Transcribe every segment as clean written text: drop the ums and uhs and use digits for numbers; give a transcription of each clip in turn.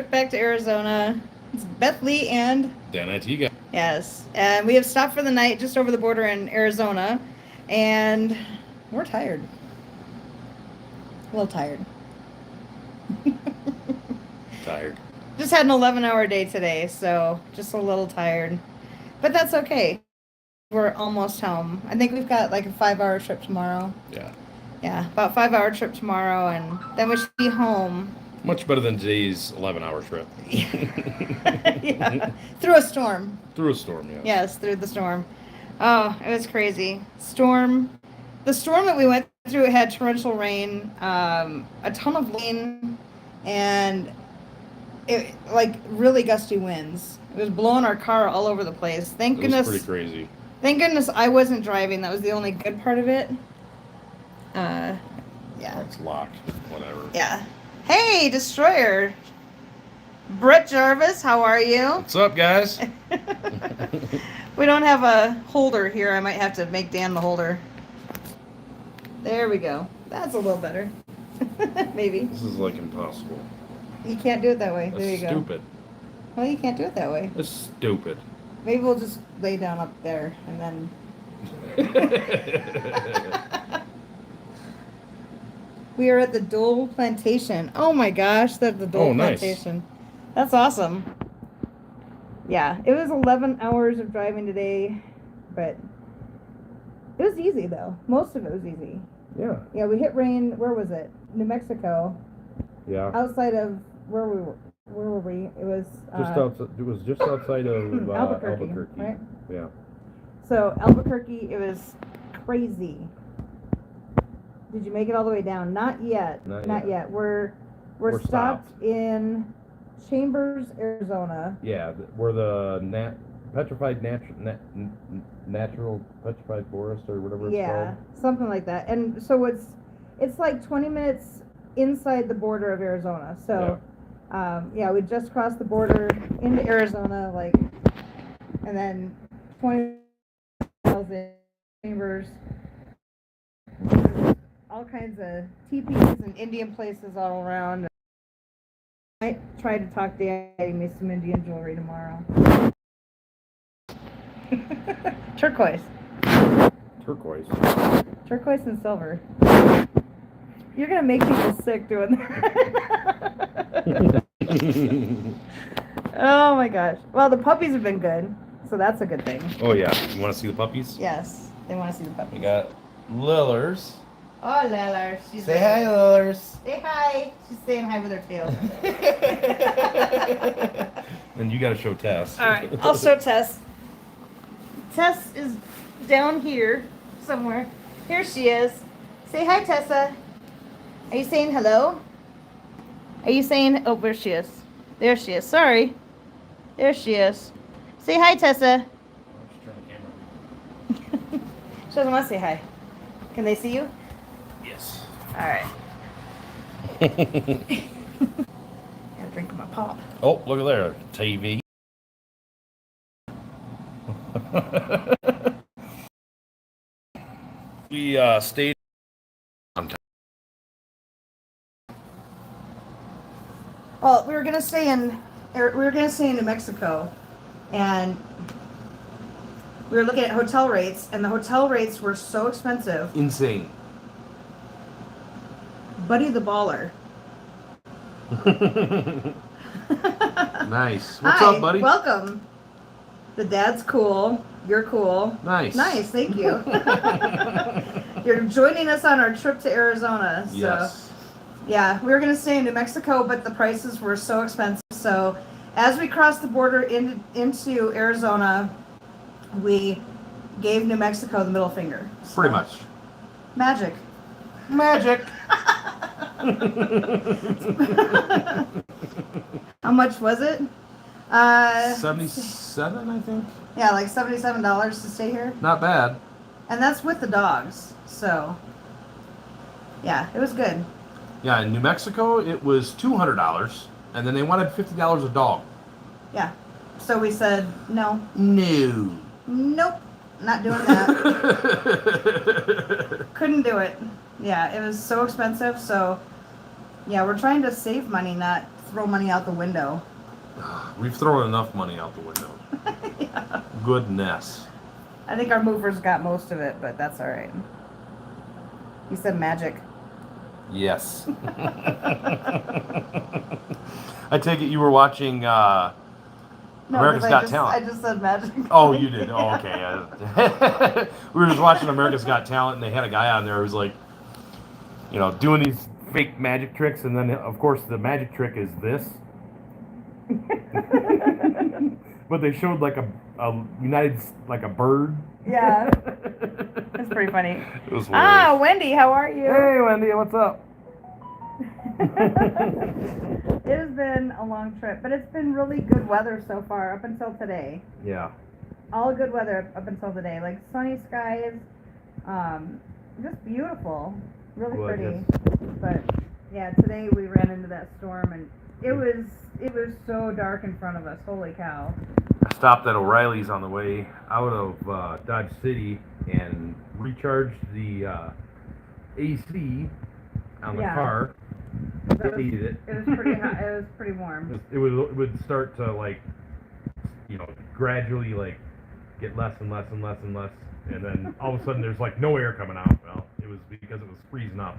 back to Arizona. It's Beth Lee and Dan Antigua. yes, and we have stopped for the night just over the border in Arizona, and we're tired. A little tired. Tired. Just had an 11-hour day today, so just a little tired, but that's okay. We're almost home. I think we've got like a 5-hour trip tomorrow. Yeah. Yeah, about 5-hour trip tomorrow, and then we should be home. Much better than today's 11-hour trip. Yeah, through a storm. Through a storm, yes. Yes, through the storm. Oh, it was crazy. Storm. The storm that we went through had torrential rain, a ton of rain, and it like really gusty winds. It was blowing our car all over the place. Thank goodness. It was pretty crazy. Thank goodness I wasn't driving. That was the only good part of it. Yeah. Oh, it's locked. Whatever. Yeah. Hey, Destroyer. Brett Jarvis, how are you? What's up, guys? We don't have a holder here. I might have to make Dan the holder. There we go. That's a little better. Maybe. This is like impossible. You can't do it that way. That's There you go. stupid. Well, you can't do it that way. It's stupid. Maybe we'll just lay down up there and then. We are at the Dole Plantation. Oh my gosh, the Dole nice. Plantation. That's awesome. Yeah, it was 11 hours of driving today, but it was easy though. Most of it was easy. Yeah. Yeah, we hit rain. Where was it? New Mexico. Yeah. Outside of where we were. Where were we? It was Just outside. It was just outside of Albuquerque, Albuquerque. right? Yeah. So Albuquerque, it was crazy. Did you make it all the way down? Not yet. Not yet. We're stopped in Chambers, Arizona. Yeah, where the petrified natural petrified forest or whatever it's Yeah, called. something like that. And so it's like 20 minutes inside the border of Arizona. So yeah, we just crossed the border into Arizona, like, and then 20 miles in Chambers. All kinds of teepees and Indian places all around. I might try to talk Daddy me some Indian jewelry tomorrow. Turquoise. Turquoise. Turquoise and silver. You're gonna make people sick doing that. Oh my gosh. Well, the puppies have been good, so that's a good thing. Oh yeah, you want to see the puppies? Yes, they want to see the puppies. We got Lillers. Oh, Lellers. Say hi, Lillers. Say hi. She's saying hi with her tail. And you got to show Tess. All right, I'll show Tess. Tess is down here somewhere. Here she is. Say hi, Tessa. Are you saying hello? Are you saying, oh, where she is? There she is. Sorry. There she is. Say hi, Tessa. She doesn't want to say hi. Can they see you? Yes. All right. Gotta drink my pop. Oh, look at there, TV. We stayed on time. Well, we were gonna stay in New Mexico, and we were looking at hotel rates, and the hotel rates were so expensive. Insane. Buddy the Baller. Nice. What's Hi, up, buddy? welcome. The dad's cool. You're cool. Nice. Nice, thank you. You're joining us on our trip to Arizona. So, Yes. yeah, we were going to stay in New Mexico, but the prices were so expensive. So as we crossed the border into Arizona, we gave New Mexico the middle finger. So, Pretty much. Magic. Magic. How much was it? 77, I think. Yeah, like $77 to stay here. Not bad. And that's with the dogs. So, yeah, it was good. Yeah, in New Mexico, it was $200, and then they wanted $50 a dog. Yeah. So we said, no. No. Nope. Not doing that. Couldn't do it. Yeah, it was so expensive. So, yeah, we're trying to save money, not throw money out the window. We've thrown enough money out the window. Yeah. Goodness. I think our movers got most of it, but that's all right. You said magic. Yes. I take it you were watching No, America's 'cause Got I Talent. just said magic. Oh, you did? Oh, okay. We were just watching America's Got Talent, and they had a guy on there who was like, doing these fake magic tricks, and then, of course, the magic trick is this. But they showed like a bird. Yeah. That's pretty funny. It was hilarious. Wendy, how are you? Hey, Wendy, what's up? It has been a long trip, but it's been really good weather so far up until today. Yeah. All good weather up until today, like sunny skies, just beautiful, really pretty. But yeah, today we ran into that storm, and it was so dark in front of us. Holy cow! I stopped at O'Reilly's on the way out of Dodge City and recharged the AC on the car. It needed it. It was pretty hot. It was pretty warm. It would start to gradually get less and less and less and less, and then all of a sudden there's no air coming out. Well, it was because it was freezing up.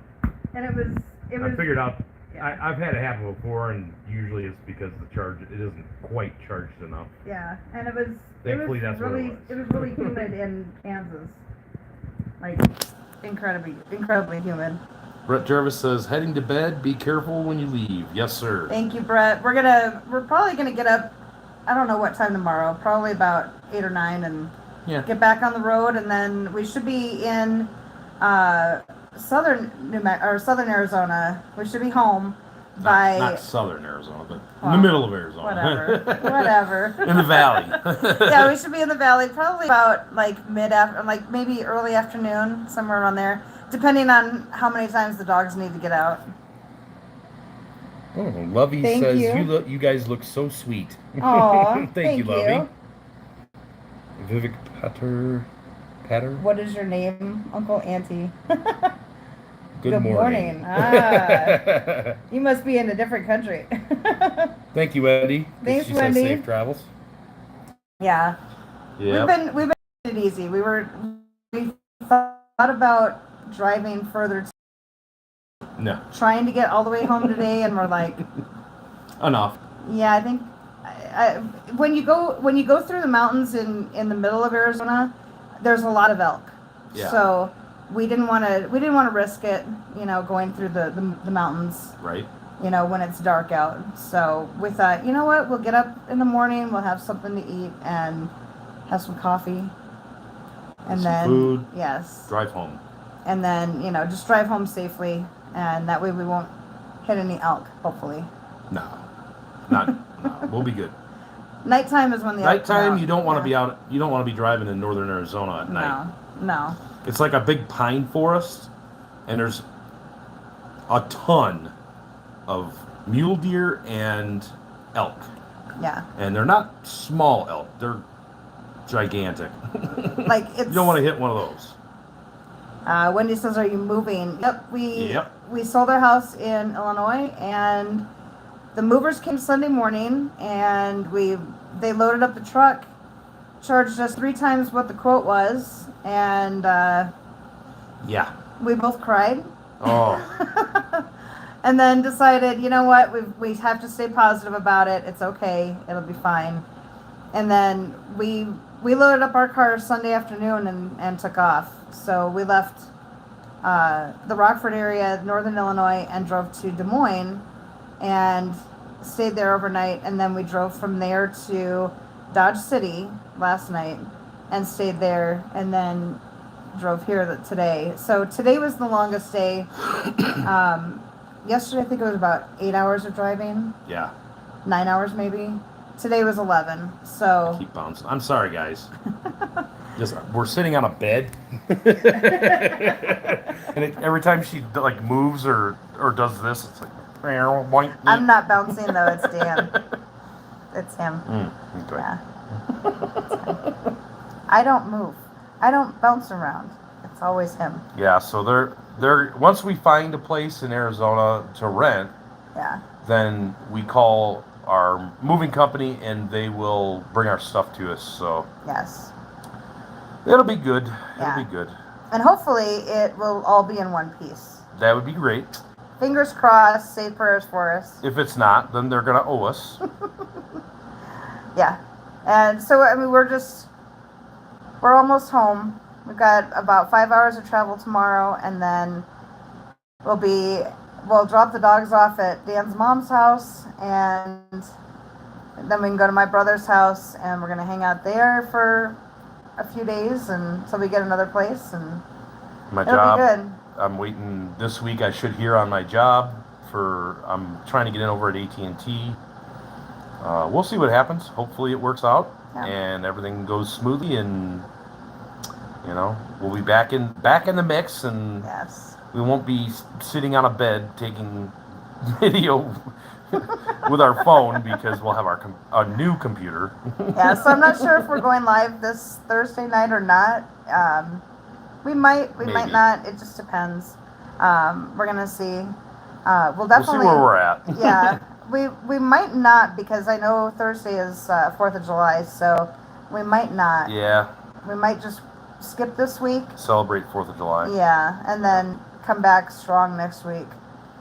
And it was. I figured out. Yeah. I've had it happen before, and usually it's because the charge it isn't quite charged enough. Yeah, and it was. Thankfully, that's really. what It was really humid in Kansas. Incredibly humid. Brett Jarvis says, heading to bed, be careful when you leave. Yes, sir. Thank you, Brett. We're probably gonna get up, I don't know what time tomorrow, probably about 8 or 9, and get back on the road, and then we should be in southern Arizona. We should be home by not southern Arizona, but in the middle of Arizona. Whatever. In the valley. Yeah, we should be in the valley probably about maybe early afternoon, somewhere around there. Depending on how many times the dogs need to get out. Oh, Lovey Thank says you. you guys look so sweet. Aw, thank you, Lovey. Vivek Patter. What is your name, Uncle Auntie? Good morning. You must be in a different country. Thank you, Wendy. Thanks, she Wendy. Says safe travels. Yeah. Yeah. We've been taking it easy. We thought about driving further. No. Trying to get all the way home today, and we're like, enough. Yeah, I think when you go through the mountains in the middle of Arizona, there's a lot of elk. Yeah. So we didn't want to risk it, going through the mountains. Right. When it's dark out. So we thought, you know what, we'll get up in the morning, we'll have something to eat and have some coffee. And then food. Yes. Drive home. And then, just drive home safely, and that way we won't hit any elk, hopefully. No. We'll be good. Nighttime is when the elk come Nighttime, out. you don't want to be out. You don't want to be driving in northern Arizona at night. No. It's like a big pine forest, and there's a ton of mule deer and elk. Yeah. And they're not small elk; they're gigantic. You don't want to hit one of those. Wendy says, "Are you moving?" Yep. Yep. We sold our house in Illinois, and the movers came Sunday morning, and they loaded up the truck, charged us 3 times what the quote was, and yeah, we both cried. Oh. And then decided, you know what, we have to stay positive about it. It's okay. It'll be fine. And then we loaded up our car Sunday afternoon and took off. So we left the Rockford area, northern Illinois, and drove to Des Moines and stayed there overnight. And then we drove from there to Dodge City last night and stayed there, and then drove here today. So today was the longest day. Yesterday I think it was about 8 hours of driving. Yeah. 9 hours maybe. Today was 11. So I keep bouncing. I'm sorry, guys. We're sitting on a bed, and every time she moves or does this, it's like. I'm not bouncing though. It's Dan. It's him. Okay. Yeah. I don't move. I don't bounce around. It's always him. Yeah. So they're once we find a place in Arizona to rent. Yeah. then we call our moving company and they will bring our stuff to us. So Yes. it'll be good. Yeah. It'll be good. And hopefully it will all be in one piece. That would be great. Fingers crossed, say prayers for us. If it's not, then they're going to owe us. Yeah. And so, I mean, we're almost home. We've got about 5 hours of travel tomorrow, and then we'll drop the dogs off at Dan's mom's house, and then we can go to my brother's house, and we're going to hang out there for a few days until we get another place, and My it'll job, be good. I'm waiting this week. I should hear on my job I'm trying to get in over at AT&T. We'll see what happens. Hopefully it works out and everything goes smoothly, and we'll be back in the mix, and Yes. we won't be sitting on a bed taking video with our phone because we'll have a new computer. Yeah, so I'm not sure if we're going live this Thursday night or not. We might Maybe. not. It just depends. We're gonna see. We'll We'll see definitely. where we're at. Yeah, we might not, because I know Thursday is 4th of July, so we might not. Yeah, We might just skip this week. celebrate 4th of July. Yeah, and then come back strong next week.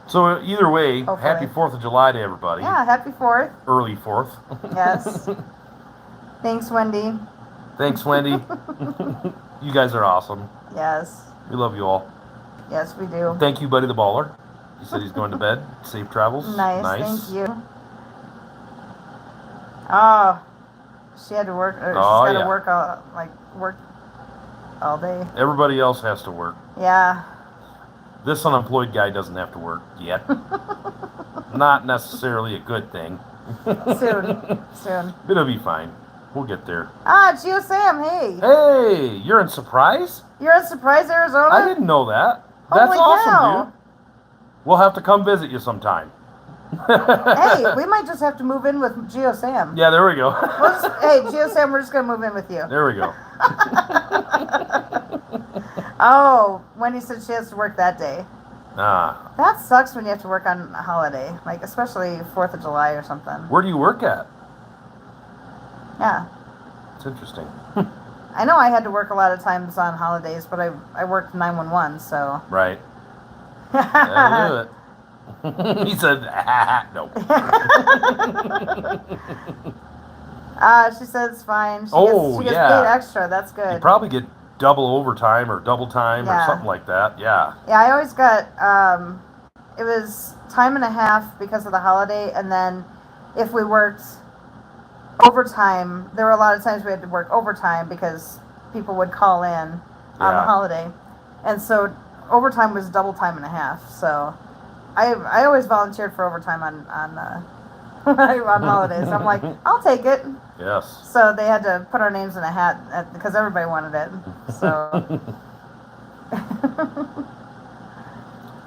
So either way, Hopefully. happy 4th of July to everybody. Yeah, happy 4th. Early 4th. Yes. Thanks, Wendy. Thanks, Wendy. You guys are awesome. Yes. We love you all. Yes, we do. Thank you, Buddy the Baller. He said he's going to bed. Safe travels. Nice. Thank you. Oh, she had to work. She's got to work all day. Everybody else has to work. Yeah. This unemployed guy doesn't have to work yet. Not necessarily a good thing. Soon. But it'll be fine. We'll get there. Ah, Geo Sam, hey. Hey, you're in Surprise? You're in Surprise, Arizona? I didn't know that. That's Holy awesome, cow. dude. We'll have to come visit you sometime. Hey, we might just have to move in with Geo Sam. Yeah, there we go. Hey, Geo Sam, we're just going to move in with you. There we go. Oh, Wendy said she has to work that day. Ah, That sucks when you have to work on a holiday, like especially 4th of July or something. where do you work at? Yeah. It's interesting. I know I had to work a lot of times on holidays, but I worked 911, so. Right. That'll do it. He said, no. She said it's fine. She Oh, gets yeah. paid extra. That's good. You probably get double overtime or double time or Yeah. something like that. Yeah. Yeah, I always got, it was time and a half because of the holiday, and then if we worked overtime, there were a lot of times we had to work overtime because people would call in on the Yeah. holiday. And so overtime was double time and a half. So I always volunteered for overtime on on holidays. I'm like, I'll take it. Yes. So they had to put our names in a hat because everybody wanted it. So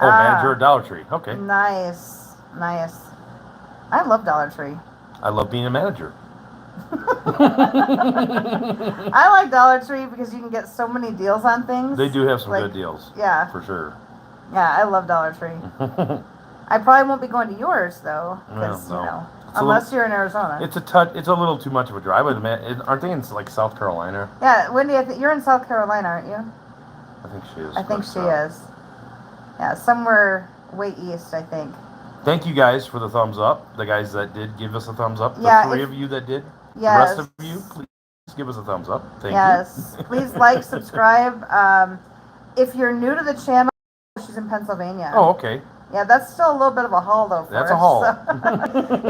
Oh, manager at Dollar Tree. Okay. Nice. I love Dollar Tree. I love being a manager. I like Dollar Tree because you can get so many deals on things. They do have some Like, good deals. Yeah. For sure. Yeah, I love Dollar Tree. I probably won't be going to yours though, because No. unless you're in Arizona. It's a little too much of a drive. Aren't they in like South Carolina? Yeah, Wendy, you're in South Carolina, aren't you? I think she is. I think she is. Yeah, somewhere way east, I think. Thank you guys for the thumbs up. The guys that did give us a thumbs up. Yeah, The three of you that did. Yes. The rest of you, please give us a thumbs up. Thank Yes. you. Please like, subscribe. If you're new to the channel, she's in Pennsylvania. Oh, okay. Yeah, that's still a little bit of a haul though for That's us, a haul. so.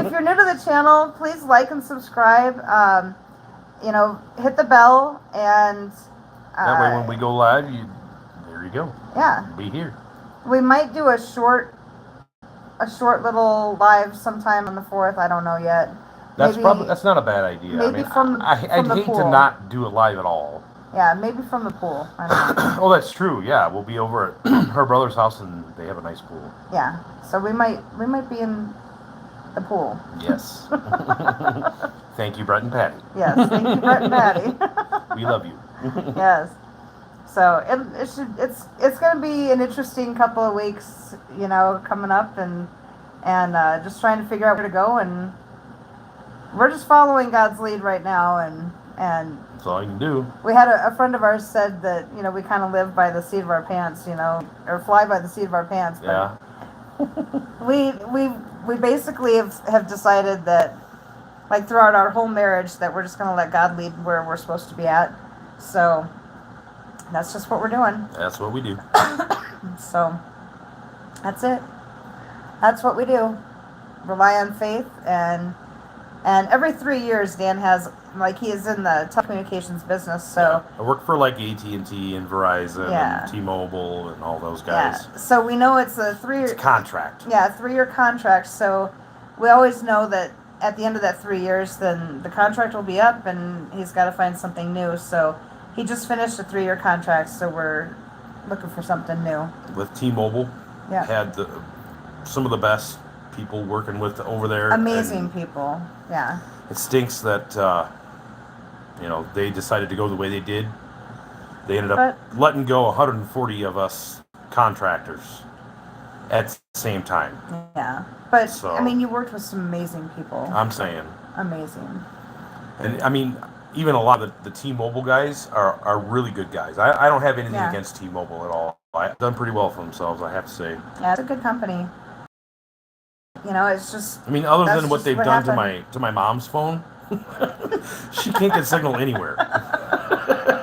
If you're new to the channel, please like and subscribe. Hit the bell, and That way when we go live, there you go. Yeah. Be here. We might do a short little live sometime on the 4th. I don't know yet. That's not a bad idea. Maybe from I'd the hate pool. to not do it live at all. Yeah, maybe from the pool. I don't know. Oh, that's true. Yeah, we'll be over at her brother's house, and they have a nice pool. Yeah, so we might be in the pool. Yes. Thank you, Brett and Patty. Yes, thank you, Brett and Patty. We love you. Yes. So it's going to be an interesting couple of weeks, coming up, and and just trying to figure out where to go, and we're just following God's lead right now, and That's all you can do. we had a friend of ours said that, you know, we kind of live by the seat of our pants, you know, or fly by the seat of our pants. But Yeah. we basically have decided that, like, throughout our whole marriage, that we're just going to let God lead where we're supposed to be at. So that's just what we're doing. That's what we do. So that's it. That's what we do. Rely on faith, and every 3 years Dan has, like, he is in the telecommunications business, so I work for like AT&T and Verizon Yeah. and T-Mobile and all those guys. yeah. So we know it's a 3 year It's a contract. Yeah, a 3 year contract. So we always know that at the end of that 3 years, then the contract will be up, and he's got to find something new. So he just finished a 3 year contract, so we're looking for something new. With T-Mobile, Yeah. had some of the best people working with over there. Amazing and people. Yeah. It stinks that they decided to go the way they did. They ended up letting go 140 of us contractors at the same time. Yeah. But So- I mean, you worked with some amazing people. I'm saying. Amazing. And I mean, even a lot of the T-Mobile guys are really good guys. I don't have anything Yeah. against T-Mobile at all. I've done pretty well for themselves, I have to say. Yeah, it's a good company. You know, it's just I mean, other That's than what just they've what done happened. to my mom's phone, she can't get signal anywhere.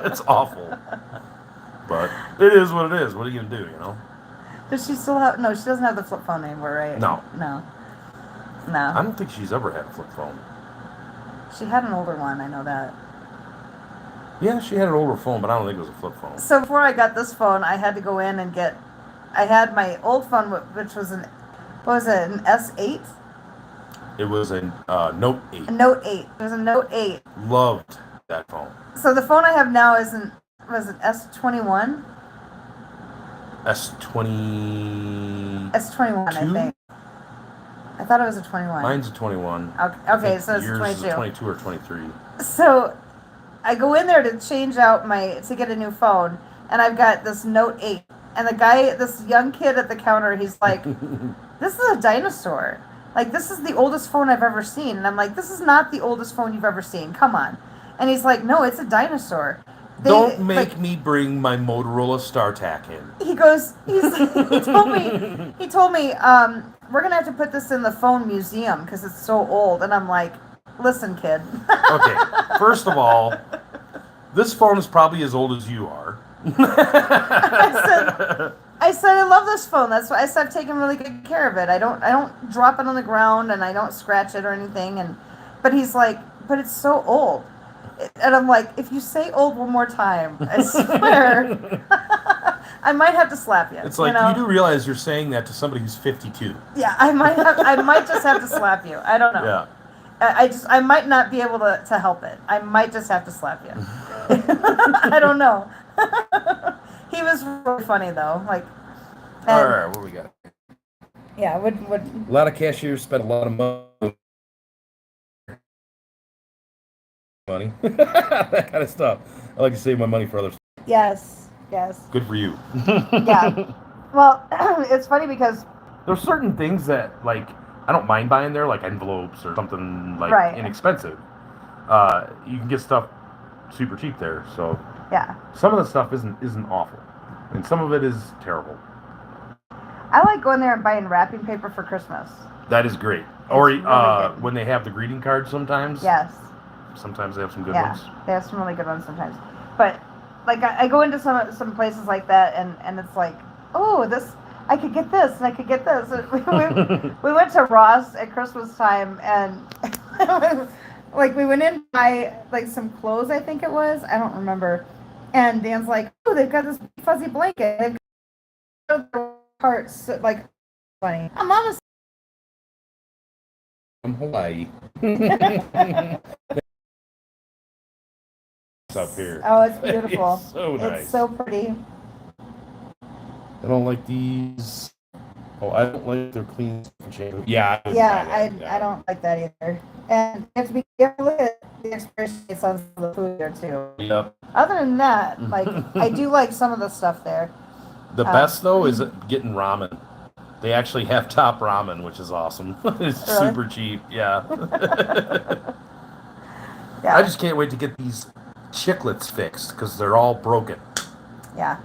It's awful. But it is what it is. What are you gonna do? You know? Does she still have? No, she doesn't have the flip phone anymore, right? No. No. I don't think she's ever had a flip phone. She had an older one. I know that. Yeah, she had an older phone, but I don't think it was a flip phone. So before I got this phone, I had to go in and get. I had my old phone, which was what was it? An S8? It was a Note 8. A Note 8. It was a Note 8. Loved that phone. So the phone I have now was an S21? S20. S21, I think. I thought it was a 21. Mine's a 21. Okay, so it's yours 22. is a 22 or 23. So I go in there to change out to get a new phone, and I've got this Note 8. And this young kid at the counter, he's like, this is a dinosaur. Like, this is the oldest phone I've ever seen. And I'm like, this is not the oldest phone you've ever seen. Come on. And he's like, no, it's a dinosaur. Don't make me bring my Motorola StarTAC in. He goes, he told me, we're going to have to put this in the phone museum because it's so old. And I'm like, listen, kid. Okay, first of all, this phone is probably as old as you are. I said I love this phone. That's why I said I've taken really good care of it. I don't drop it on the ground, and I don't scratch it or anything. But he's like, but it's so old. And I'm like, if you say old one more time, I swear, I might have to slap you. It's like, you do realize you're saying that to somebody who's 52. Yeah, I might just have to slap you. I don't know. Yeah. I might not be able to help it. I might just have to slap you. I don't know. He was really funny though. Like, All right, what do we got? Yeah, would A lot of cashiers spend a lot of money. That kind of stuff. I like to save my money for others. yes. Good for you. Yeah. Well, it's funny because There's certain things that, like, I don't mind buying there, like envelopes or something, like, Right. inexpensive. You can get stuff super cheap there, so yeah, some of the stuff isn't awful, and some of it is terrible. I like going there and buying wrapping paper for Christmas. That is great. Or really good. when they have the greeting cards sometimes. Yes. Sometimes they have some good Yeah, ones. they have some really good ones sometimes. But like I go into some places like that, and it's like, oh, I could get this, and I could get this. We went to Ross at Christmas time, and like we went in to buy like some clothes, I think it was. I don't remember. And Dan's like, oh, they've got this fuzzy blanket. They've got their parts like funny. I'm on From Hawaii. Up here. Oh, it's beautiful. It's so nice. It's so pretty. I don't like these. Oh, I don't like their clean shampoo. Yeah. I don't like that either. And you have to be careful with the expiration dates on some of the food there too. Yep. Other than that, like I do like some of the stuff there. The best though is getting ramen. They actually have top ramen, which is awesome. It's Really? super cheap. Yeah. Yeah. I just can't wait to get these chiclets fixed because they're all broken. Yeah.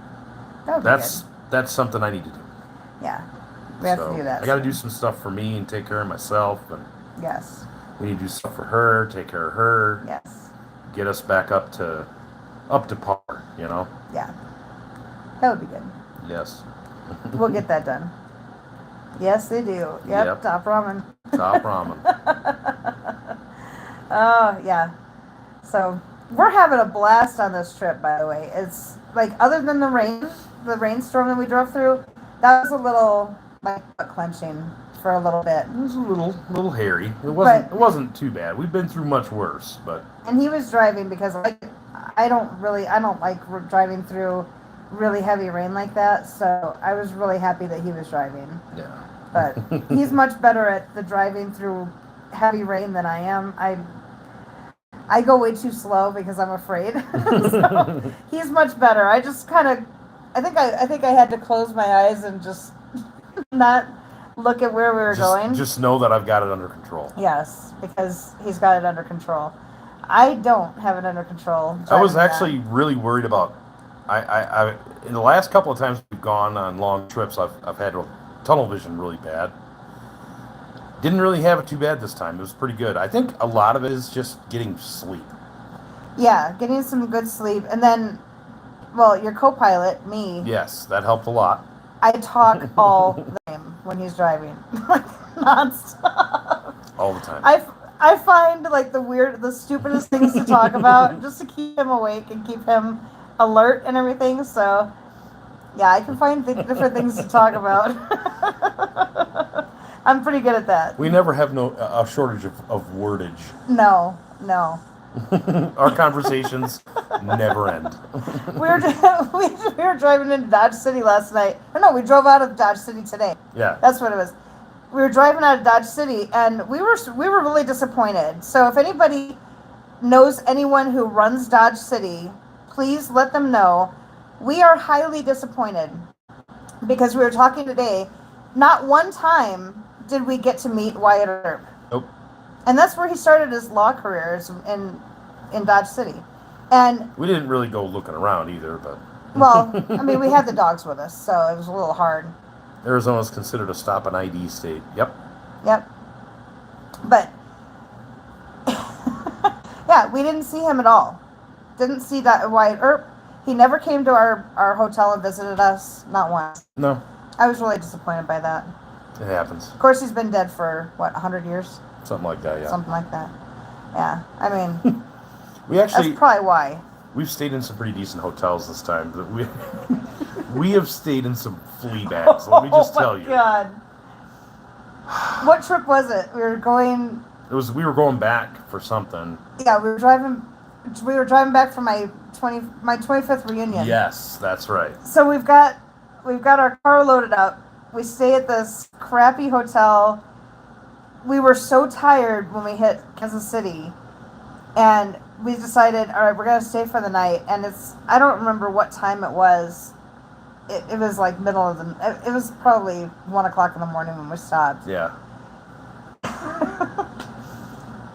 That would be good. That's something I need to do. Yeah. We have to do that. I got to soon. do some stuff for me and take care of myself, and Yes. we need to do stuff for her, take care of her, Yes. get us back up to par. You know. Yeah. That would be good. Yes. We'll get that done. Yes, they do. Yep. Top ramen. Top ramen. Oh, yeah. So, we're having a blast on this trip, by the way. It's, like, other than the rainstorm that we drove through, that was a little, like, butt clenching for a little bit. It was a little hairy. It wasn't too bad. We've been through much worse, but. And he was driving because, like, I don't like driving through really heavy rain like that, so I was really happy that he was driving. Yeah. But he's much better at the driving through heavy rain than I am. I go way too slow because I'm afraid. So he's much better. I just kind of, I think I had to close my eyes and just not look at where we were going. Just know that I've got it under control. Yes, because he's got it under control. I don't have it under control. I was actually really worried about. I in the last couple of times we've gone on long trips, I've had tunnel vision really bad. Didn't really have it too bad this time. It was pretty good. I think a lot of it is just getting sleep. Yeah, getting some good sleep. And then, well, your co-pilot, me. Yes, that helped a lot. I talk all the time when he's driving. Like, nonstop. All the time. I find, like, the stupidest things to talk about just to keep him awake and keep him alert and everything. So, yeah, I can find different things to talk about. I'm pretty good at that. We never have a shortage of wordage. No. Our conversations never end. we were driving into Dodge City last night. Or no, we drove out of Dodge City today. Yeah. That's what it was. We were driving out of Dodge City, and we were really disappointed. So if anybody knows anyone who runs Dodge City, please let them know. We are highly disappointed because we were talking today. Not one time did we get to meet Wyatt Earp. Nope. And that's where he started his law careers in Dodge City. And we didn't really go looking around either, but. Well, I mean, we had the dogs with us, so it was a little hard. Arizona is considered a stop and ID state. Yep. But, yeah, we didn't see him at all. Didn't see that Wyatt Earp. He never came to our hotel and visited us, not once. No. I was really disappointed by that. It happens. Of course, he's been dead for, 100 years? Something like that, yeah. Something like that. Yeah, I mean, that's probably why. We've stayed in some pretty decent hotels this time. We have stayed in some flea bags, let me just tell you. Oh, my God. What trip was it? We were going going back for something. Yeah, we were driving back from my 25th reunion. Yes, that's right. So we've got our car loaded up. We stay at this crappy hotel. We were so tired when we hit Kansas City, and we decided, all right, we're gonna stay for the night. And I don't remember what time it was. It was like it was probably 1 o'clock in the morning when we stopped. Yeah.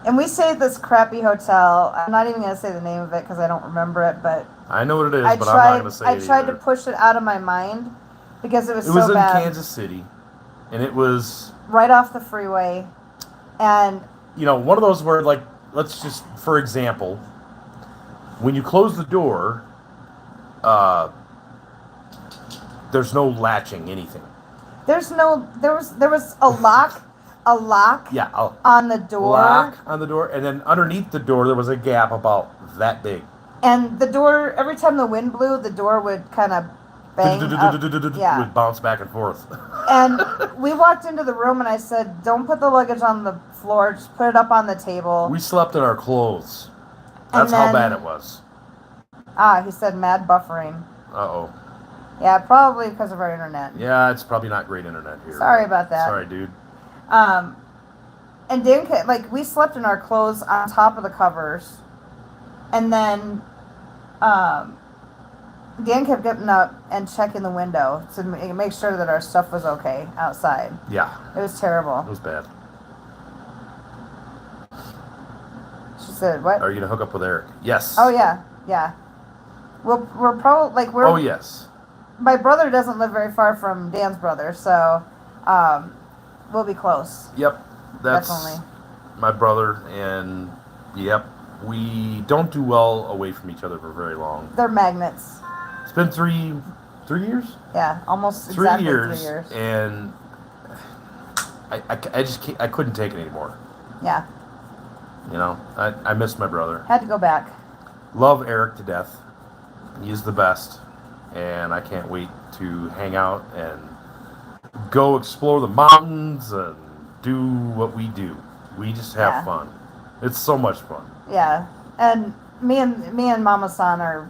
And we stayed at this crappy hotel. I'm not even going to say the name of it because I don't remember it, but I know what it is, but I'm not going to say it I tried either. to push it out of my mind because it was so bad. It was in Kansas City, and it was right off the freeway. And one of those where, like, let's just, for example, when you close the door, there's no latching anything. There was a lock. Yeah, on the door. Lock on the door, and then underneath the door there was a gap about that big. And the door, every time the wind blew, the door would kind of bang up. Yeah. Would bounce back and forth. And we walked into the room, and I said, "Don't put the luggage on the floor. Just put it up on the table." We slept in our clothes. That's how bad it was. He said, "Mad buffering." Uh-oh. Yeah, probably because of our internet. Yeah, it's probably not great internet here. Sorry about that. Sorry, dude. And Dan, we slept in our clothes on top of the covers, and then Dan kept getting up and checking the window to make sure that our stuff was okay outside. Yeah. It was terrible. It was bad. She said, "What? Are you gonna hook up with Eric?" Yes. Oh yeah, yeah. We're probably like we're. Oh yes. My brother doesn't live very far from Dan's brother, so we'll be close. Yep. That's definitely my brother, and yep, we don't do well away from each other for very long. They're magnets. It's been three years. Yeah, almost 3 exactly years, 3 years. and I just can't, I couldn't take it anymore. Yeah. You know, I miss my brother. Had to go back. Love Eric to death. He's the best, and I can't wait to hang out and go explore the mountains and do what we do. We just have fun. It's so much fun. Yeah, and me and Mama-san are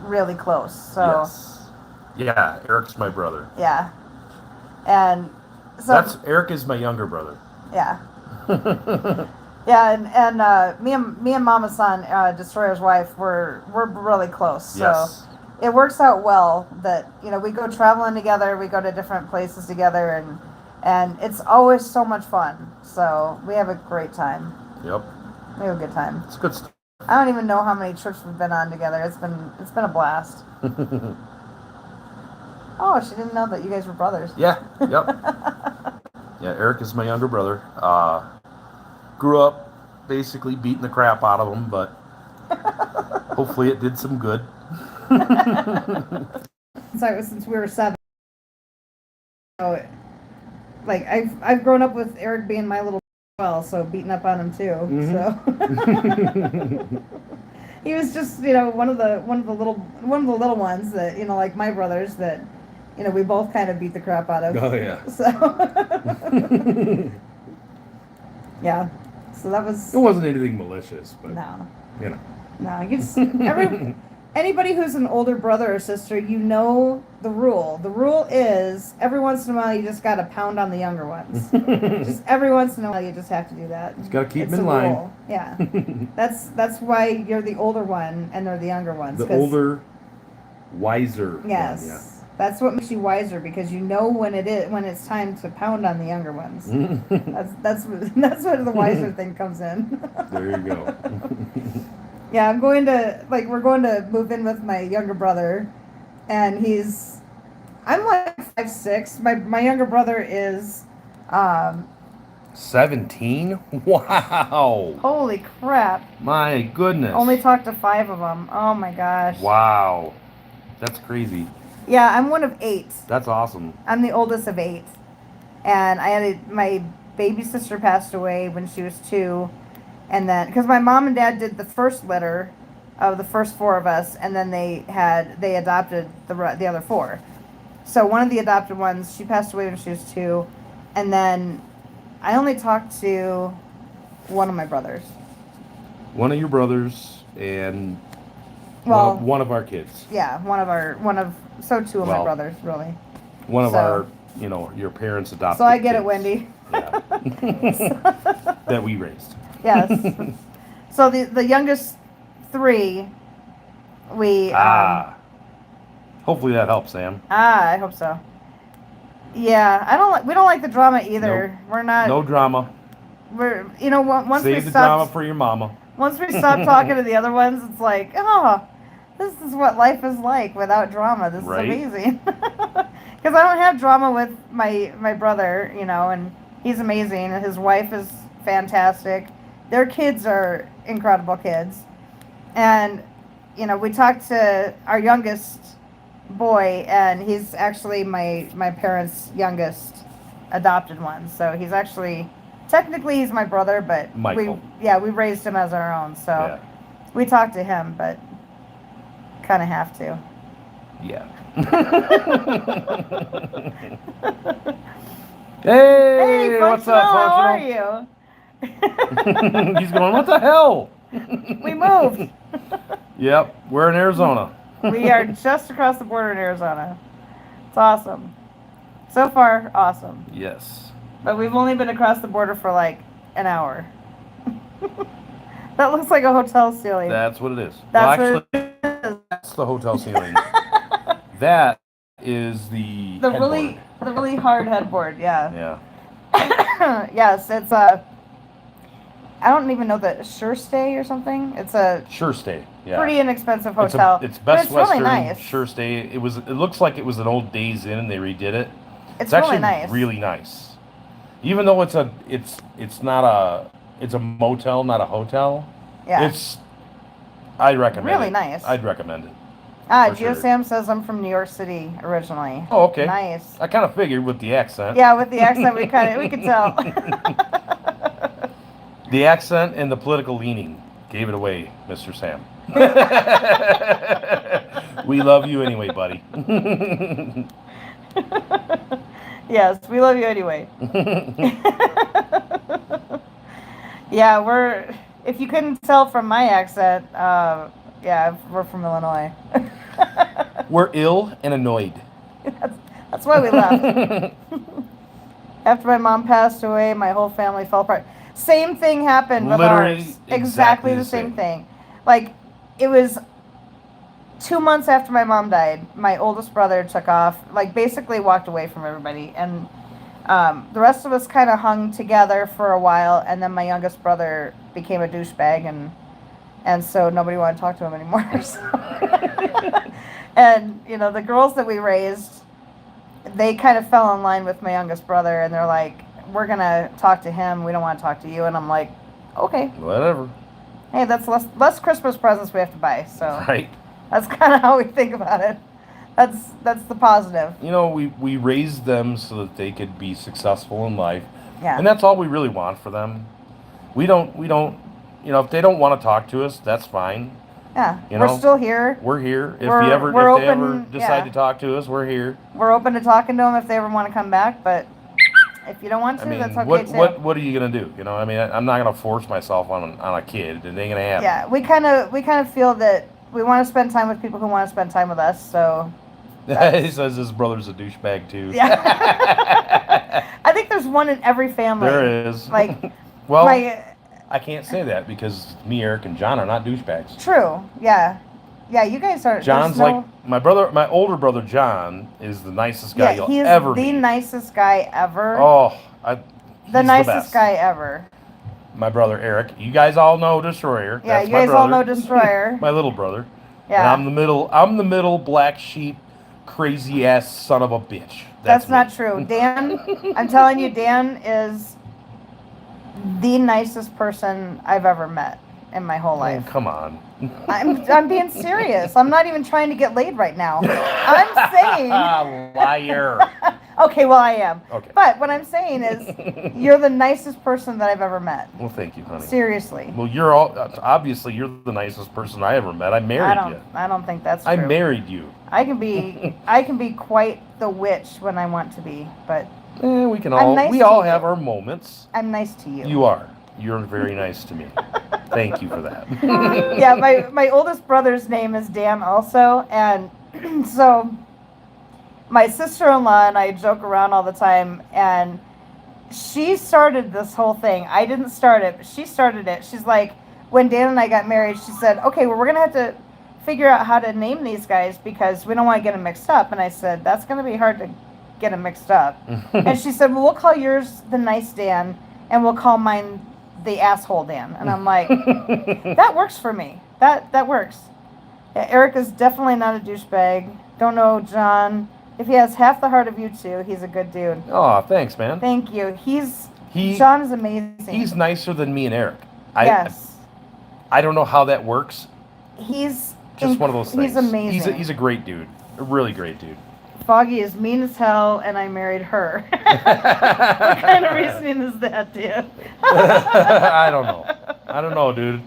really close. So yes. Yeah, Eric's my brother. Yeah, and so Eric is my younger brother. Yeah. Yeah, and me and Mama-san, Destroyer's wife, we're really close. So yes. It works out well that we go traveling together, we go to different places together, and it's always so much fun. So we have a great time. Yep. We have a good time. It's good stuff. I don't even know how many trips we've been on together. It's been a blast. Oh, she didn't know that you guys were brothers. Yeah. Yep. Yeah, Eric is my younger brother. Grew up basically beating the crap out of him, but hopefully it did some good. So since we were 7, so like I've grown up with Eric being my little so beating up on him too. Mm-hmm. So he was just one of the little ones that like my brothers that we both kind of beat the crap out of. Oh yeah. So yeah. So that was. It wasn't anything malicious, but no. No, you just anybody who's an older brother or sister, the rule. The rule is every once in a while you just got to pound on the younger ones. Just every once in a while you just have to do that. Just got to keep them in a line. Rule. Yeah. That's why you're the older one and they're the younger ones. The older, wiser. Yes. One, yeah. That's what makes you wiser because you know when it's time to pound on the younger ones. that's where the wiser thing comes in. There you go. Yeah, we're going to move in with my younger brother, and I'm like 5'6". My younger brother is 17? Wow. Holy crap. My goodness. Only talked to 5 of them. Oh my gosh. Wow. That's crazy. Yeah, I'm one of 8. That's awesome. I'm the oldest of 8. And my baby sister passed away when she was 2. And then, because my mom and dad did the first litter of the first 4 of us, and then they adopted the other 4. So one of the adopted ones, she passed away when she was 2, and then I only talked to one of my brothers. One of your brothers and one of our kids. Yeah, two of my brothers, really. One of our, your parents adopted. So I get kids. it, Wendy. Yeah. That we raised. Yes. So the youngest 3, we hopefully that helps, Sam. I hope so. Yeah, we don't like the drama either. Nope. We're not. No drama. We're once Save we the stop drama for your mama. Once we stop talking to the other ones, it's like, oh, this is what life is like without drama. This is amazing. Because I don't have drama with my brother, and he's amazing, and his wife is fantastic. Their kids are incredible kids. And, we talked to our youngest boy, and he's actually my parents' youngest adopted one. So he's actually, technically he's my brother, but Michael. we raised him as our own. So we talked to him, but kind of have to. Yeah. Hey, what's up, Functional? How are Functional? you? He's going, what the hell? We moved. Yep, we're in Arizona. We are just across the border in Arizona. It's awesome. So far, awesome. Yes. But we've only been across the border for like an hour. That looks like a hotel ceiling. That's what it is. That's Well, what it is. the hotel ceiling. That is the the really hard headboard. Yeah. Yeah. Yes, it's I don't even know the Sure Stay or something. It's a Sure Stay. Yeah. pretty inexpensive hotel. It's Best but it's Western really nice. Sure Stay. It looks like it was an old Days Inn and they redid it. It's actually really nice. really nice. Even though it's a motel, not a hotel. Yeah. I'd recommend really it. nice. I'd recommend it. Geo sure. Sam says I'm from New York City originally. Oh, okay. Nice. I kind of figured with the accent. Yeah, with the accent we could tell. The accent and the political leaning gave it away, Mr. Sam. We love you anyway, buddy. Yes, we love you anyway. Yeah, if you couldn't tell from my accent, yeah, we're from Illinois. We're ill and annoyed. That's why we left. After my mom passed away, my whole family fell apart. Same thing happened with Literally ours. Exactly the same thing. Like, it was 2 months after my mom died. My oldest brother took off, like basically walked away from everybody. And the rest of us kind of hung together for a while. And then my youngest brother became a douchebag. And so nobody wanted to talk to him anymore. So. And, you know, the girls that we raised, they kind of fell in line with my youngest brother. And they're like, we're going to talk to him. We don't want to talk to you. And I'm like, okay. Whatever. Hey, that's less Christmas presents we have to buy. So Right. that's kind of how we think about it. That's the positive. You know, we raised them so that they could be successful in life. Yeah. And that's all we really want for them. We don't, you know, if they don't want to talk to us, that's fine. Yeah. You We're know, still here. We're here. If We're they open, ever decide yeah. to talk to us, we're here. We're open to talking to them if they ever want to come back, but if you don't want to, I mean, that's okay too. what are you gonna do? You know, I mean, I'm not gonna force myself on a kid. It ain't gonna happen. Yeah, we kind of feel that we want to spend time with people who want to spend time with us. So He says his brother's a douchebag too. yeah, I think there's one in every family. There is. Like, well, I can't say that because me, Eric, and John are not douchebags. True. Yeah. Yeah, you guys are. John's like my older brother John is the nicest guy you'll he's ever the meet. nicest guy ever. Oh, the nicest guy ever. My brother Eric. You guys all know Destroyer. Yeah, That's you guys my all brother. know Destroyer. My little brother. Yeah. And I'm the middle black sheep, crazy ass son of a bitch. That's me. not true. Dan, I'm telling you, Dan is the nicest person I've ever met in my whole life. Oh, come on. I'm being serious. I'm not even trying to get laid right now. I'm saying liar. Okay, well I am. Okay. But what I'm saying is you're the nicest person that I've ever met. Well, thank you, honey. Seriously. Well, obviously you're the nicest person I ever met. I married you. I don't think that's true. I married you. I can be quite the witch when I want to be, but we all have our moments. I'm nice to you. You are. You're very nice to me. Thank you for that. Yeah, my oldest brother's name is Dan also, and so my sister-in-law and I joke around all the time, and she started this whole thing. I didn't start it, but she started it. She's like, when Dan and I got married, she said, okay, well, we're going to have to figure out how to name these guys because we don't want to get them mixed up. And I said, that's going to be hard to get them mixed up. And she said, well, we'll call yours the nice Dan, and we'll call mine the asshole Dan. And I'm like, that works for me. That works. Yeah, Eric is definitely not a douchebag. Don't know John. If he has half the heart of you two, he's a good dude. Oh, thanks, man. Thank you. John is amazing. He's nicer than me and Eric. Yes. I don't know how that works. He's just one of those things. He's amazing. He's a great dude. A really great dude. Foggy is mean as hell, and I married her. What kind of reasoning is that, Dan? I don't know, dude.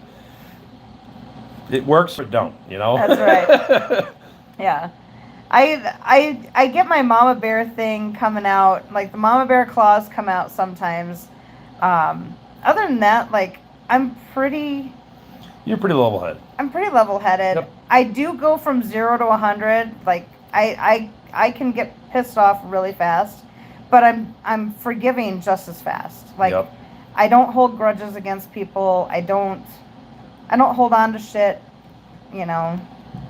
It works or don't, you know? That's right. Yeah. I get my mama bear thing coming out. Like, the mama bear claws come out sometimes. Other than that, like, You're pretty level-headed. I'm pretty level-headed. Yep. I do go from 0 to 100. Like, I can get pissed off really fast, but I'm forgiving just as fast. Like, Yep. I don't hold grudges against people. I don't hold on to shit, you know.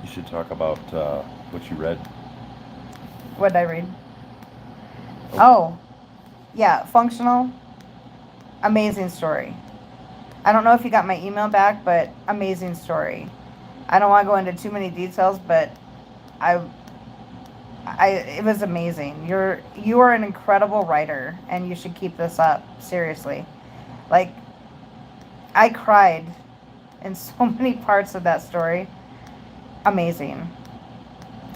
You should talk about what you read. What did I read? Oh, yeah, Functional. Amazing story. I don't know if you got my email back, but amazing story. I don't want to go into too many details, but it was amazing. You are an incredible writer, and you should keep this up. Seriously, like I cried in so many parts of that story. Amazing.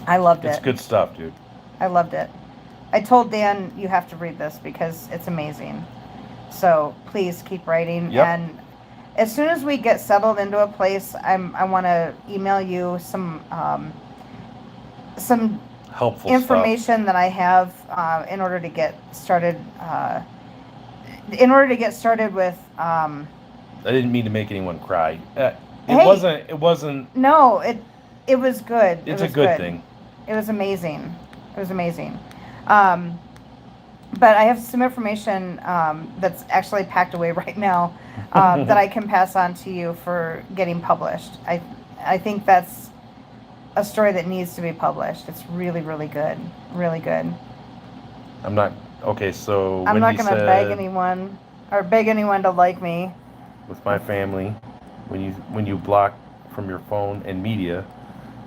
I loved it. It's good stuff, dude. I loved it. I told Dan you have to read this because it's amazing. So please keep writing. Yep. And as soon as we get settled into a place, I want to email you some Helpful information stuff that I have in order to get started. In order to get started with. I didn't mean to make anyone cry. It Hey. wasn't. No, it was good. It's it was a good thing. It was amazing. It was amazing. But I have some information that's actually packed away right now that I can pass on to you for getting published. I think that's a story that needs to be published. It's really, really good. Really good. I'm not okay. So I'm not Wendy going to said, beg anyone or beg anyone to like me. with my family, when you block from your phone and media,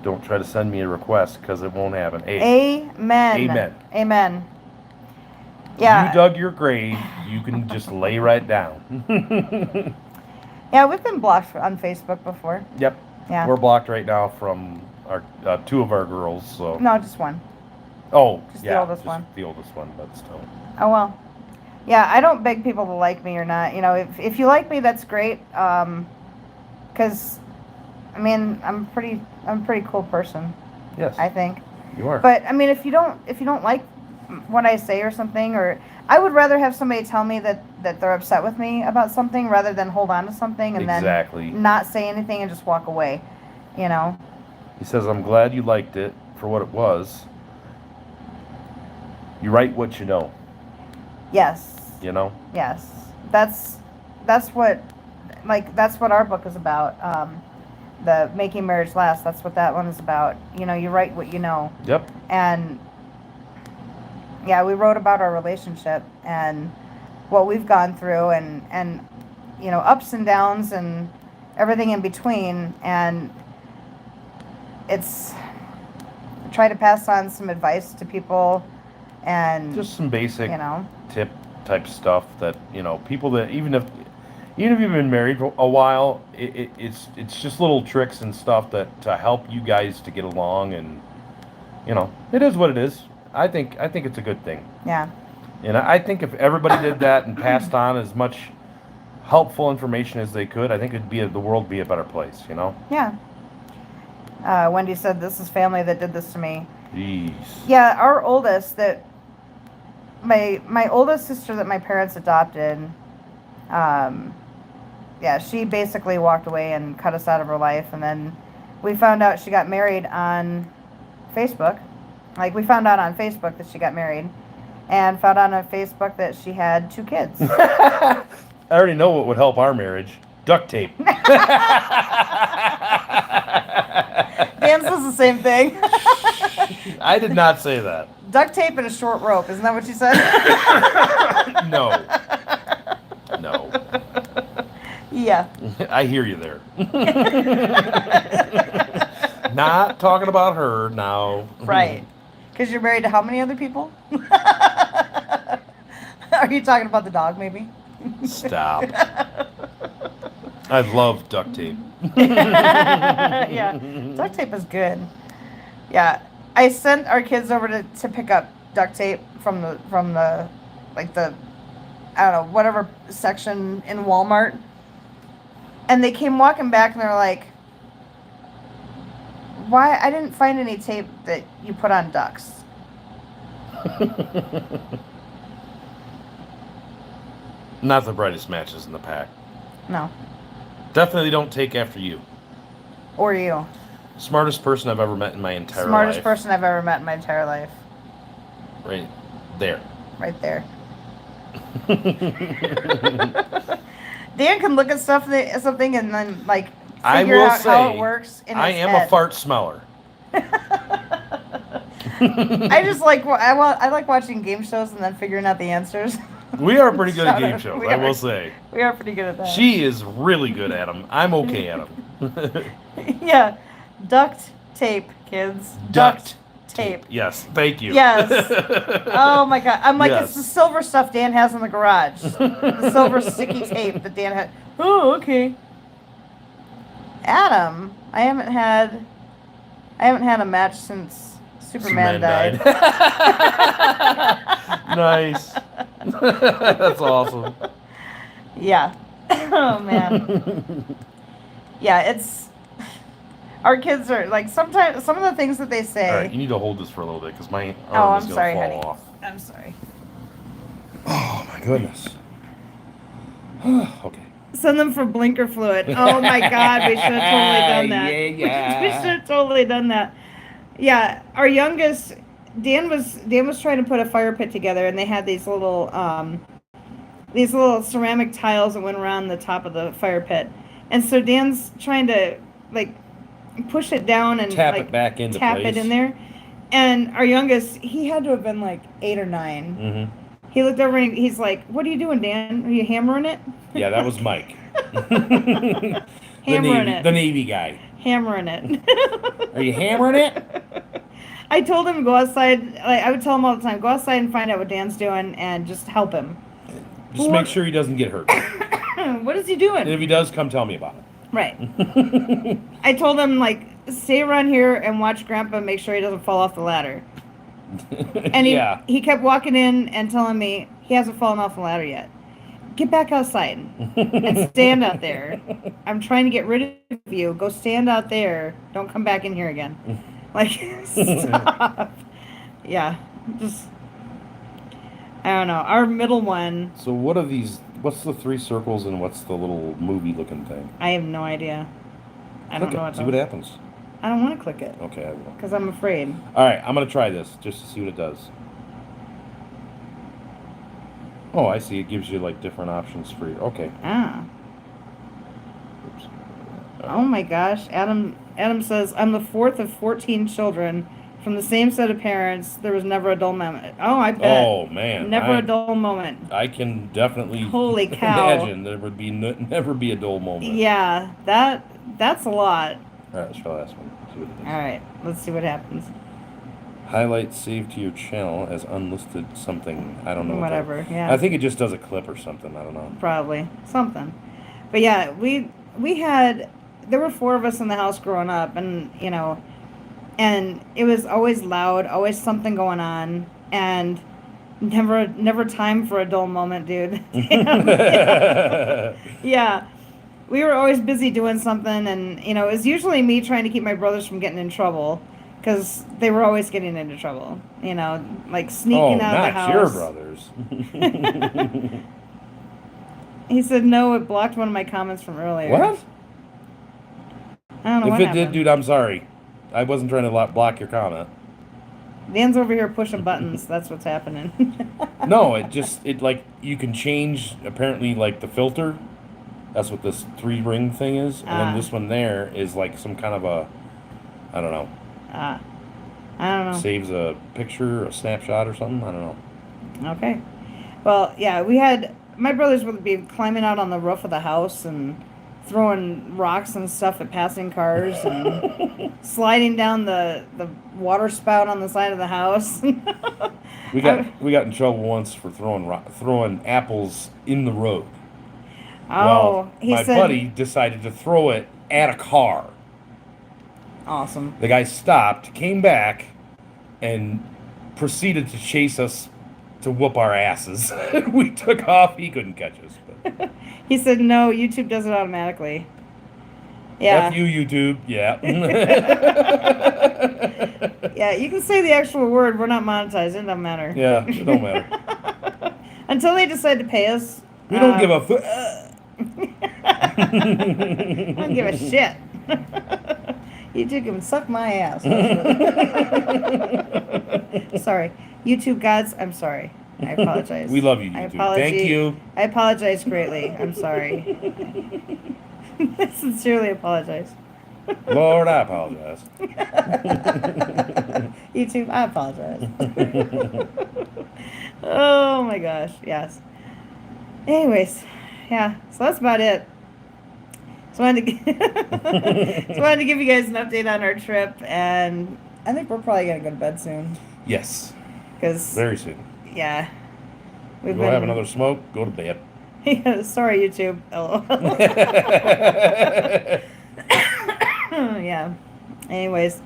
don't try to send me a request because it won't happen. Amen. Amen. Amen. Yeah. You dug your grave. You can just lay right down. Yeah, we've been blocked on Facebook before. Yep. Yeah. We're blocked right now from our two of our girls. So. No, just one. Oh, Just yeah. the oldest one. The oldest one, but still. Oh well. Yeah, I don't beg people to like me or not. You know, if you like me, that's great. 'Cause I mean, I'm a pretty cool person. Yes. I think. You are. But I mean, if you don't like what I say or something, or I would rather have somebody tell me that they're upset with me about something rather than hold on to something and Exactly. then not say anything and just walk away. You know. He says, "I'm glad you liked it for what it was. You write what you know." Yes. You know. Yes. That's what our book is about. The Making Marriage Last. That's what that one is about. You know, you write what you know. Yep. And yeah, we wrote about our relationship and what we've gone through and you know, ups and downs and everything in between. And it's try to pass on some advice to people and Just some basic you know. tip type stuff that, you know, people that even if you've been married for a while, it's just little tricks and stuff that to help you guys to get along, and you know, it is what it is. I think it's a good thing. Yeah. And I think if everybody did that and passed on as much helpful information as they could, I think the world would be a better place, you know? Yeah. Wendy said, "This is family that did this to me." Jeez. Yeah, our oldest that my oldest sister that my parents adopted, yeah, she basically walked away and cut us out of her life, and then we found out she got married on Facebook. Like, we found out on Facebook that she got married, and found out on Facebook that she had 2 kids. I already know what would help our marriage. Duct tape. Dan says the same thing. I did not say that. Duct tape and a short rope. Isn't that what you said? No. No. Yeah. I hear you there. Not talking about her now. Right. Because you're married to how many other people? Are you talking about the dog, maybe? Stop. I love duct tape. Yeah. Duct tape is good. Yeah. I sent our kids over to pick up duct tape from the like the I don't know, whatever section in Walmart. And they came walking back and they're like, "Why? I didn't find any tape that you put on ducks." Not the brightest matches in the pack. No. Definitely don't take after you. Or you. Smartest person I've ever met in my entire life. Smartest person I've ever met in my entire life. Right there. Right there. Dan can look at something and then like figure out how it works in his I am head. a fart smeller. I just like I like watching game shows and then figuring out the answers. We are pretty good at game shows, I will say. We are pretty good at that. She is really good at them. I'm okay at them. Yeah. Duct tape, kids. Duct tape. Yes, thank you. Yes. Oh my god. I'm like, Yes. it's the silver stuff Dan has in the garage. The silver sticky tape that Dan had. Oh, okay. Adam, I haven't had a match since Superman died. Nice. That's awesome. Yeah. Oh man. Yeah, it's our kids are like sometimes some of the things that they say. All right, you need to hold this for a little bit because my Oh, arm I'm is sorry, going to honey. fall off. I'm sorry. Oh my goodness. Okay. Send them for blinker fluid. Oh my god, we should have totally done that. Yeah. We should have totally done that. Yeah, our youngest Dan was trying to put a fire pit together, and they had these little ceramic tiles that went around the top of the fire pit. And so Dan's trying to like push it down and tap like, it back into tap place. it in there. And our youngest, he had to have been like 8 or 9. Mm-hmm. He looked over and he's like, "What are you doing, Dan? Are you hammering it?" Yeah, that was Mike. Hammering it. The Navy guy. Hammering it. Are you hammering it? I told him to go outside. Like I would tell him all the time, go outside and find out what Dan's doing and just help him. Just make sure he doesn't get hurt. What is he doing? And if he does, come tell me about it. Right. I told him, like, stay around here and watch Grandpa make sure he doesn't fall off the ladder. And he kept walking in and telling me he hasn't fallen off the ladder yet. Get back outside and stand out there. I'm trying to get rid of you. Go stand out there. Don't come back in here again. Like, stop. Yeah. Just, I don't know. Our middle one. So what are these? What's the 3 circles and what's the little movie-looking thing? I have no idea. I don't know what. See what happens. I don't want to click it. Okay, I will. Because I'm afraid. All right, I'm gonna try this just to see what it does. Oh, I see. It gives you like different options for you. Okay. Ah. Oops. Oh my gosh. Adam says, I'm the 4th of 14 children from the same set of parents. There was never a dull moment. Oh, I bet. Oh man. Never a dull moment. I can definitely Holy cow. imagine there would be never be a dull moment. Yeah, that's a lot. All right, let's try the last one. See what it is. All right, let's see what happens. Highlight saved to your channel as unlisted something. I don't know. Whatever. Yeah. I think it just does a clip or something. I don't know. Probably something. But yeah, there were 4 of us in the house growing up, and and it was always loud, always something going on, and never time for a dull moment, dude. Yeah. We were always busy doing something, and it was usually me trying to keep my brothers from getting in trouble, because they were always getting into trouble. Like sneaking out of the house. Oh, not your brothers. He said no. It blocked one of my comments from earlier. What? I don't know If what it happened. did, dude, I'm sorry. I wasn't trying to block your comment. Dan's over here pushing buttons. That's what's happening. No, it like you can change apparently like the filter. That's what this 3-ring thing is, and then this one there is like some kind of a, I don't know. I don't know. Saves a picture, a snapshot, or something. I don't know. Okay. Well, yeah, my brothers would be climbing out on the roof of the house and throwing rocks and stuff at passing cars and sliding down the water spout on the side of the house. We got in trouble once for throwing apples in the road. Oh, well, my buddy decided to throw it at a car. Awesome. The guy stopped, came back, and proceeded to chase us to whoop our asses. We took off. He couldn't catch us. But. He said, no, YouTube does it automatically. Yeah. F you, YouTube. Yeah. Yeah, you can say the actual word. We're not monetized. It doesn't matter. Yeah, it don't matter. Until they decide to pay us. We don't give a I don't give a shit. YouTube can suck my ass. Sorry. YouTube gods, I'm sorry. I apologize. We love you, YouTube. Thank you. I apologize greatly. I'm sorry. I sincerely apologize. Lord, I apologize. YouTube, I apologize. Oh my gosh, yes. Anyways, yeah, so that's about it. So I wanted to, so I wanted to give you guys an update on our trip, and I think we're probably gonna go to bed soon. Yes. Because Very soon. yeah, we've Go have another smoke. Go to bed. Yeah, sorry, YouTube. LOL. Yeah. Anyways,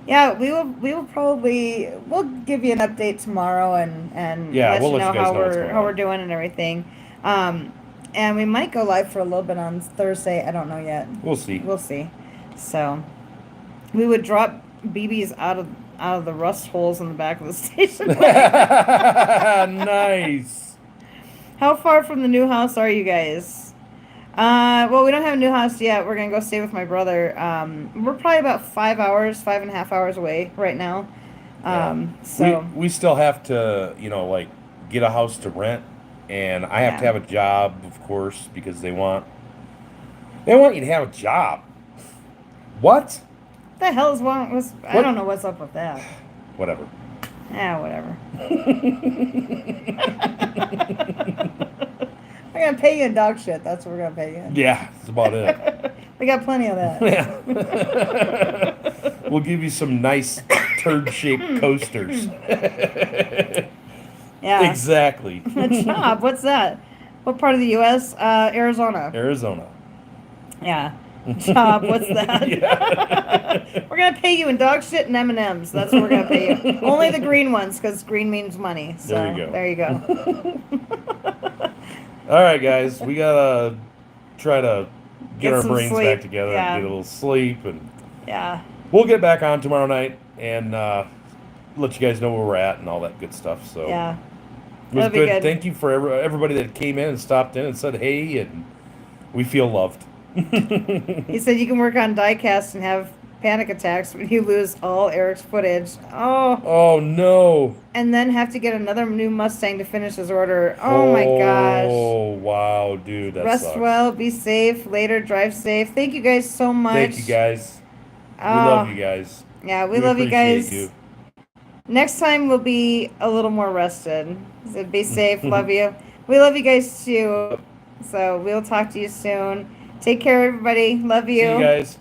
yeah, we'll probably we'll give you an update tomorrow and Yeah, let we'll you let know you guys how know what's we're going how on. we're doing and everything. And we might go live for a little bit on Thursday. I don't know yet. We'll see. We'll see. So we would drop BBs out of the rust holes in the back of the station. Nice. How far from the new house are you guys? Well, we don't have a new house yet. We're gonna go stay with my brother. We're probably about 5.5 hours away right now. So we still have to, like get a house to rent, and I have to Yeah. have a job, of course, because they want you to have a job. What? the hell is wrong with? I What? don't know what's up with that. Whatever. Yeah, whatever. We're gonna pay you in dog shit. That's what we're gonna pay you in. Yeah, that's about it. We got plenty of that. Yeah. We'll give you some nice turd-shaped coasters. Yeah. Exactly. A job? What's that? What part of the U.S.? Arizona. Arizona. Yeah. Job? What's that? Yeah. We're gonna pay you in dog shit and M&Ms. That's what we're gonna pay you. Only the green ones, because green means money. So There you go. There you go. All right, guys, we gotta try to get our some brains sleep. back together Yeah. and get a little sleep, and Yeah. we'll get back on tomorrow night and let you guys know where we're at and all that good stuff. So Yeah. it was That'll be good. good. Thank you for everybody that came in and stopped in and said hey, and we feel loved. He said you can work on diecast and have panic attacks when you lose all Eric's footage. Oh. Oh no! And then have to get another new Mustang to finish his order. Oh my gosh. Oh wow, dude, that Rest sucks. well, be safe, later drive safe. Thank you guys so much. Thank you guys. We Oh, love you guys. Yeah, we love you appreciate guys. you. Next time we'll be a little more rested. So be safe, love you. We love you guys too. So we'll talk to you soon. Take care, everybody. Love you. See you guys.